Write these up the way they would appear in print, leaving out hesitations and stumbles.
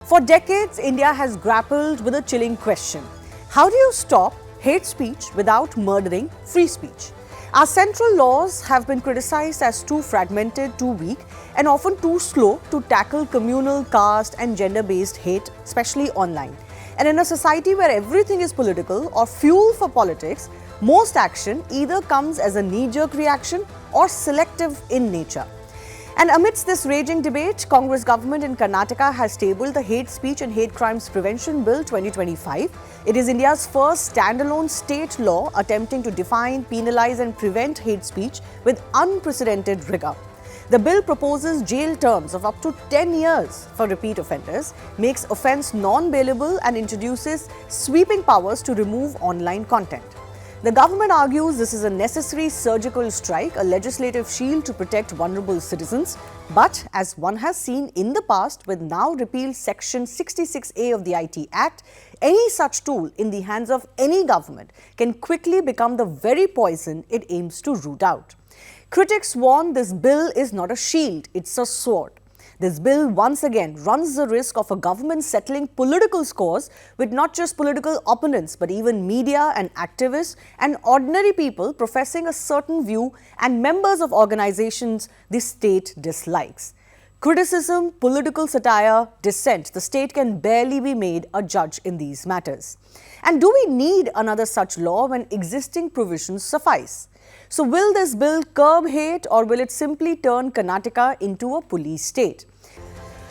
For decades, India has grappled with a chilling question. How do you stop hate speech without murdering free speech? Our central laws have been criticized as too fragmented, too weak, and often too slow to tackle communal, caste, and gender-based hate, especially online. And in a society where everything is political or fuel for politics, most action either comes as a knee-jerk reaction or selective in nature. And amidst this raging debate, Congress government in Karnataka has tabled the Hate Speech and Hate Crimes Prevention Bill 2025. It is India's first standalone state law attempting to define, penalize and prevent hate speech with unprecedented rigor. The bill proposes jail terms of up to 10 years for repeat offenders, makes offence non-bailable and introduces sweeping powers to remove online content. The government argues this is a necessary surgical strike, a legislative shield to protect vulnerable citizens. But as one has seen in the past with now repealed Section 66A of the IT Act, any such tool in the hands of any government can quickly become the very poison it aims to root out. Critics warn this bill is not a shield, it's a sword. This bill once again runs the risk of a government settling political scores with not just political opponents but even media and activists and ordinary people professing a certain view and members of organizations the state dislikes. Criticism, political satire, dissent, the state can barely be made a judge in these matters. And do we need another such law when existing provisions suffice? So will this bill curb hate or will it simply turn Karnataka into a police state?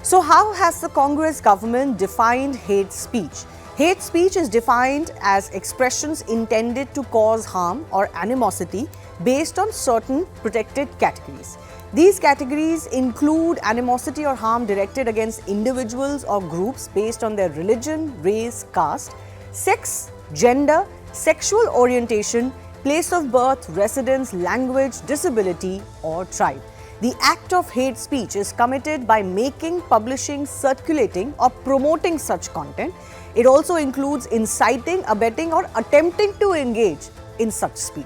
So how has the Congress government defined hate speech? Hate speech is defined as expressions intended to cause harm or animosity based on certain protected categories. These categories include animosity or harm directed against individuals or groups based on their religion, race, caste, sex, gender, sexual orientation, place of birth, residence, language, disability, or tribe. The act of hate speech is committed by making, publishing, circulating, or promoting such content. It also includes inciting, abetting, or attempting to engage in such speech.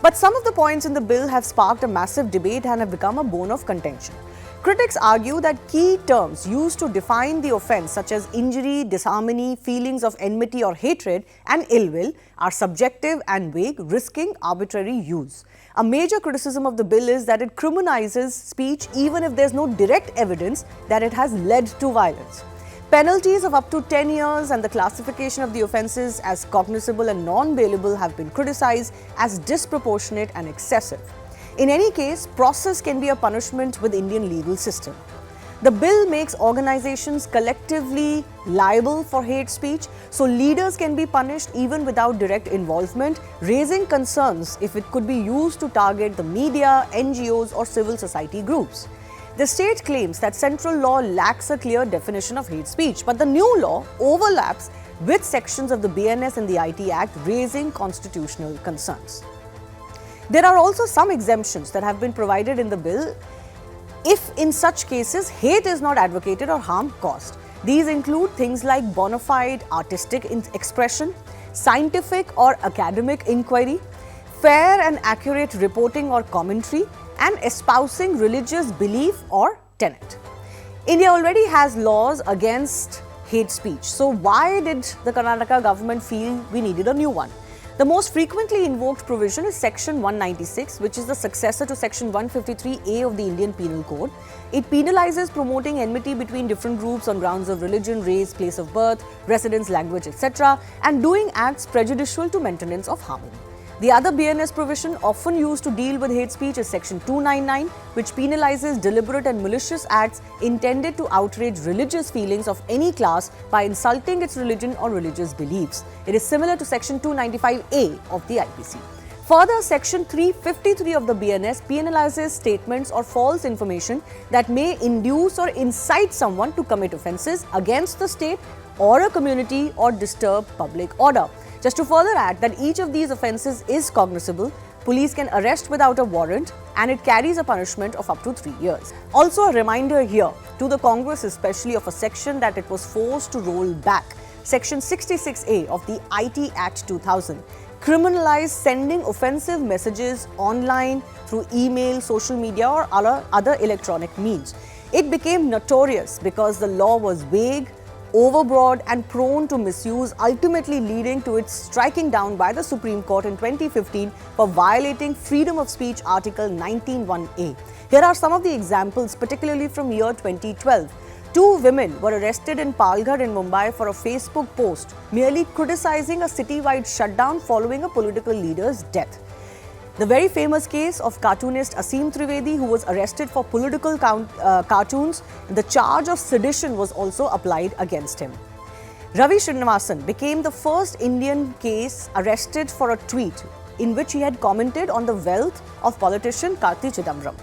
But some of the points in the bill have sparked a massive debate and have become a bone of contention. Critics argue that key terms used to define the offence, such as injury, disharmony, feelings of enmity or hatred, and ill will, are subjective and vague, risking arbitrary use. A major criticism of the bill is that it criminalizes speech even if there is no direct evidence that it has led to violence. Penalties of up to 10 years and the classification of the offences as cognizable and non-bailable have been criticised as disproportionate and excessive. In any case, process can be a punishment with Indian legal system. The bill makes organizations collectively liable for hate speech, so leaders can be punished even without direct involvement, raising concerns if it could be used to target the media, NGOs or civil society groups. The state claims that central law lacks a clear definition of hate speech, but the new law overlaps with sections of the BNS and the IT Act, raising constitutional concerns. There are also some exemptions that have been provided in the bill if in such cases hate is not advocated or harm caused. These include things like bona fide artistic expression, scientific or academic inquiry, fair and accurate reporting or commentary, and espousing religious belief or tenet. India already has laws against hate speech. So why did the Karnataka government feel we needed a new one? The most frequently invoked provision is Section 196, which is the successor to Section 153A of the Indian Penal Code. It penalizes promoting enmity between different groups on grounds of religion, race, place of birth, residence, language, etc., and doing acts prejudicial to maintenance of harmony. The other BNS provision often used to deal with hate speech is Section 299, which penalizes deliberate and malicious acts intended to outrage religious feelings of any class by insulting its religion or religious beliefs. It is similar to Section 295A of the IPC. Further, Section 353 of the BNS penalizes statements or false information that may induce or incite someone to commit offences against the state or a community or disturb public order. Just to further add that each of these offences is cognizable, police can arrest without a warrant and it carries a punishment of up to 3 years. Also a reminder here to the Congress especially of a section that it was forced to roll back. Section 66A of the IT Act 2000 criminalized sending offensive messages online through email, social media or other electronic means. It became notorious because the law was vague, overbroad and prone to misuse, ultimately leading to its striking down by the Supreme Court in 2015 for violating Freedom of Speech Article 19(1)(a). Here are some of the examples, particularly from year 2012. Two women were arrested in Palghar in Mumbai for a Facebook post merely criticizing a citywide shutdown following a political leader's death. The very famous case of cartoonist Asim Trivedi, who was arrested for political cartoons, the charge of sedition was also applied against him. Ravi Srinivasan became the first Indian case arrested for a tweet in which he had commented on the wealth of politician Karti Chidambaram.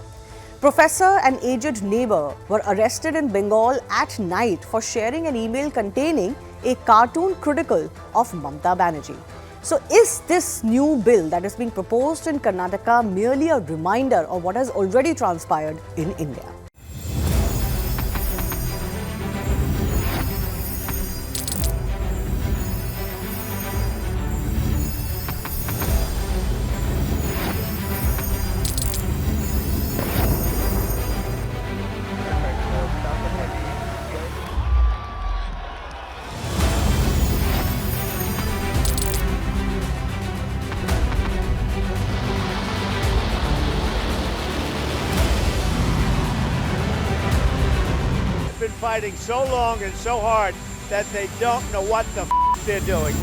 Professor and aged neighbor were arrested in Bengal at night for sharing an email containing a cartoon critical of Mamata Banerjee. So is this new bill that is being proposed in Karnataka merely a reminder of what has already transpired in India? Been fighting so long and so hard that they don't know what the they're doing.